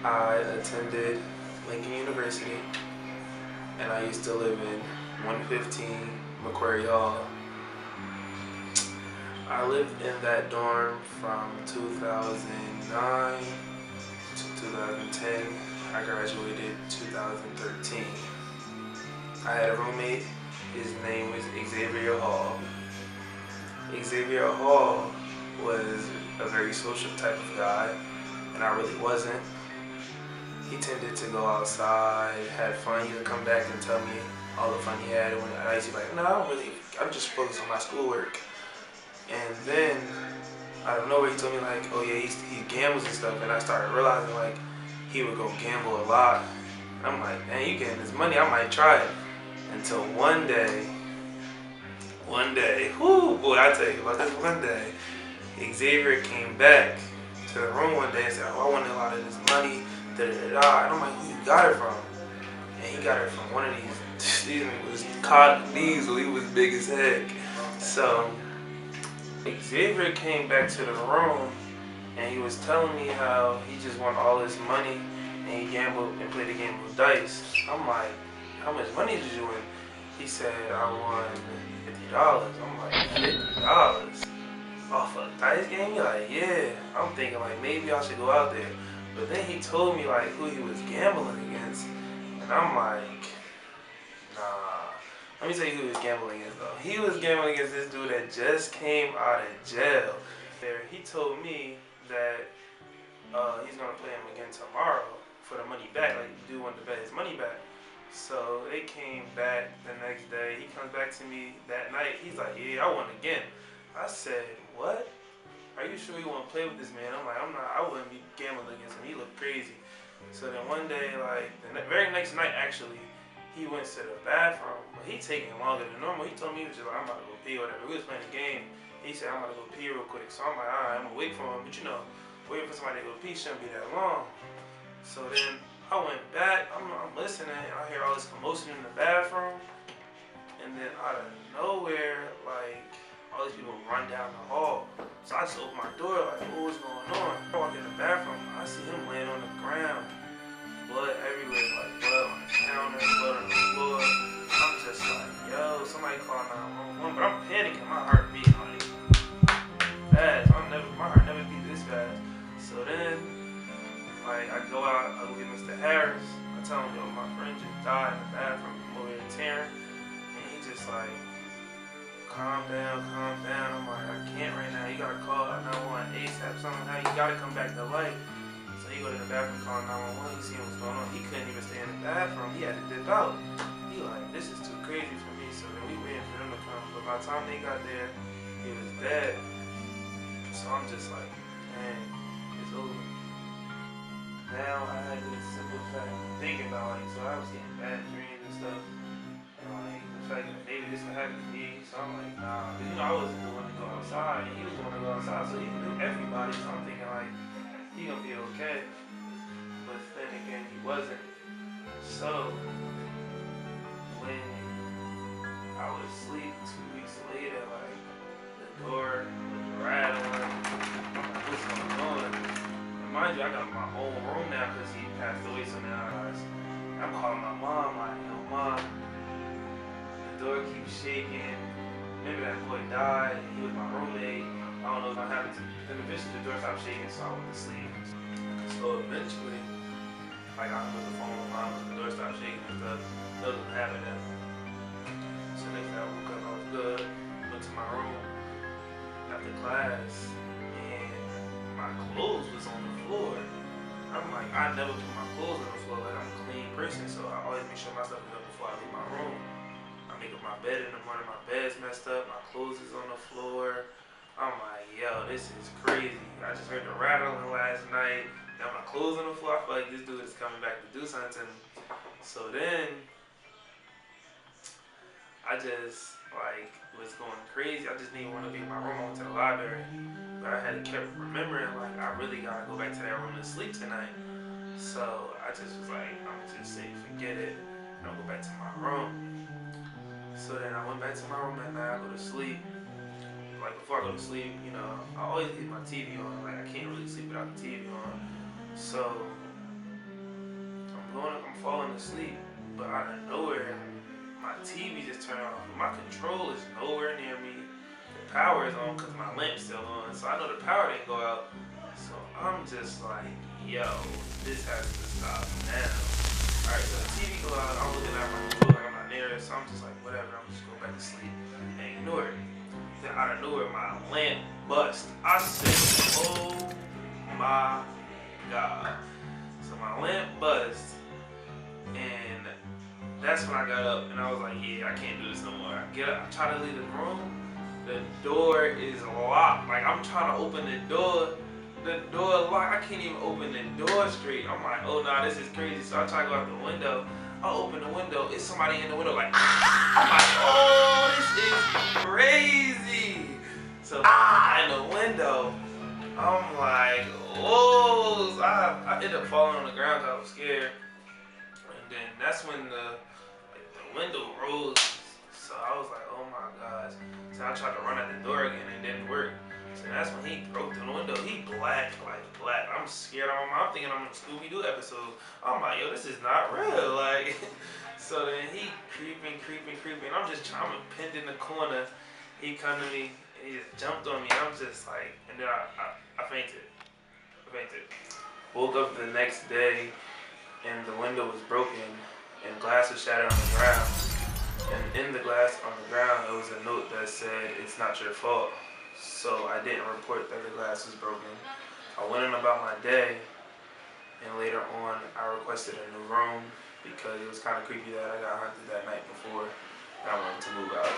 I attended Lincoln University, and I used to live in 115 McCrary Hall. I lived in that dorm from 2009 to 2010. I graduated 2013. I had a roommate. His name was Xavier Hall. Xavier Hall was a very social type of guy, and I really wasn't. He tended to go outside, had fun. He would come back and tell me all the fun he had. And I used to be like, no, I don't really, I'm just focused on my schoolwork. And then, out of nowhere, he told me like, oh yeah, he gambles and stuff. And I started realizing like, he would go gamble a lot. And I'm like, man, you getting this money, I might try it. Until one day, whoo, boy, I tell you about this one day, Xavier came back to the room one day and said, oh, I wanted a lot of this money, da-da-da-da. And I'm like, who you got it from? And he got it from one of these was caught these, he was big as heck. So Xavier came back to the room and he was telling me how he just won all this money and he gambled and played a game of dice. I'm like, how much money did you win? He said, I won $50. I'm like, $50? Off a dice game? He like, yeah. I'm thinking like, maybe I should go out there. But then he told me like who he was gambling against. And I'm like, nah. Let me tell you who he was gambling against though. He was gambling against this dude that just came out of jail. He told me that he's gonna play him again tomorrow for the money back. Like the dude wanted to bet his money back. So they came back the next day. He comes back to me that night. He's like, yeah, I won again. I said, what? Are you sure you want to play with this man? I'm like, I'm not, I wouldn't be gambling against him. He looked crazy. So then one day, like, the very next night, actually, he went to the bathroom. But he taking longer than normal. He told me, he was just like, I'm about to go pee or whatever. We was playing a game. He said, I'm about to go pee real quick. So I'm like, all right, I'm going to wait for him. But you know, waiting for somebody to go pee shouldn't be that long. So then I went back. I'm listening. And I hear all this commotion in the bathroom. And then out of nowhere, like, all these people run down the hall. So I just open my door, like, what's going on? I walk in the bathroom, I see him laying on the ground. Blood everywhere, like blood on the counter, blood on the floor. I'm just like, yo, somebody call 911. But I'm panicking, my heart beating like fast. My heart never beat this fast. So then, like, I go out, I go get Mr. Harris. I tell him, yo, my friend just died in the bathroom, I'm over here tearing. And he just like, calm down. I'm like, I can't right now. You gotta call 911 ASAP somehow. You gotta come back to life. So he go to the bathroom, call 911. He see what's going on. He couldn't even stay in the bathroom. He had to dip out. He like, this is too crazy for me. So then we waiting for them to come. But by the time they got there, he was dead. So I'm just like, man, it's over. Now I had this simple fact thinking about like, so I was getting bad dreams and stuff. Like the fact that maybe this could happen to me, so I'm like, nah. But you know, I wasn't the one to go outside, and he was the one to go outside, so he knew everybody. So I'm thinking like, he gonna be okay. But then again, he wasn't. So when I was asleep 2 weeks later, like the door was rattling. I'm like, what's going on? And mind you, I got my own room now because he passed away. So now I'm calling my mom, like, yo, mom. The door keeps shaking. Maybe that boy died. He was my roommate. I don't know what happened to me. Then eventually the door stopped shaking, so I went to sleep. So eventually, like I was on the phone with mom, the door stopped shaking and stuff. Nothing was happening. So next day I woke up, I was good. Went to my room after class, and my clothes was on the floor. I'm like, I never put my clothes on the floor. Like I'm a clean person, so I always make sure my stuff is up before I leave my room. I make up my bed in the morning, my bed's messed up, my clothes is on the floor. I'm like, yo, this is crazy. I just heard the rattling last night. Now my clothes on the floor. I feel like this dude is coming back to do something to me. So then, I just like was going crazy. I just didn't want to be in my room. I went to the library. But I had to keep remembering, like, I really gotta go back to that room and sleep tonight. So I just was like, I'm just saying, forget it. And I'll go back to my room. So then I went back to my room at night, I go to sleep. Like before I go to sleep, you know, I always leave my TV on. Like I can't really sleep without the TV on. So I'm falling asleep, but out of nowhere, my TV just turned off. My control is nowhere near me. The power is on because my lamp's still on, so I know the power didn't go out. So I'm just like, yo, this has to stop now. Alright, so the TV go out, I'm looking at my control like I'm not near it, so I'm just like, whatever, I'm just going back to sleep and ignore it. Then out of nowhere, my lamp bust. I said, oh my God. So my lamp bust, and that's when I got up and I was like, yeah, I can't do this no more. I get up, I try to leave the room, the door is locked. Like I'm trying to open the door locked. I can't even open the door straight. I'm like, oh nah, this is crazy. So I try to go out the window. I open the window, it's somebody in the window like, I'm like, oh, this is crazy. So in the window, I'm like, whoa. So I ended up falling on the ground because I was scared. And then that's when the window rose. So I was like, oh my gosh. So I tried to run out the door again and it didn't work. So that's when he broke through the window. He black. I'm scared. I'm thinking I'm in a Scooby-Doo episode. I'm like, yo, this is not real. Like, so then he creeping. I'm pinned in the corner. He come to me and he just jumped on me. I'm just like, and then I fainted. Woke up the next day and the window was broken and glass was shattered on the ground. And in the glass on the ground, there was a note that said, it's not your fault. So I didn't report that the glass was broken. I went on about my day, and later on, I requested a new room because it was kind of creepy that I got hunted that night before, and I wanted to move out.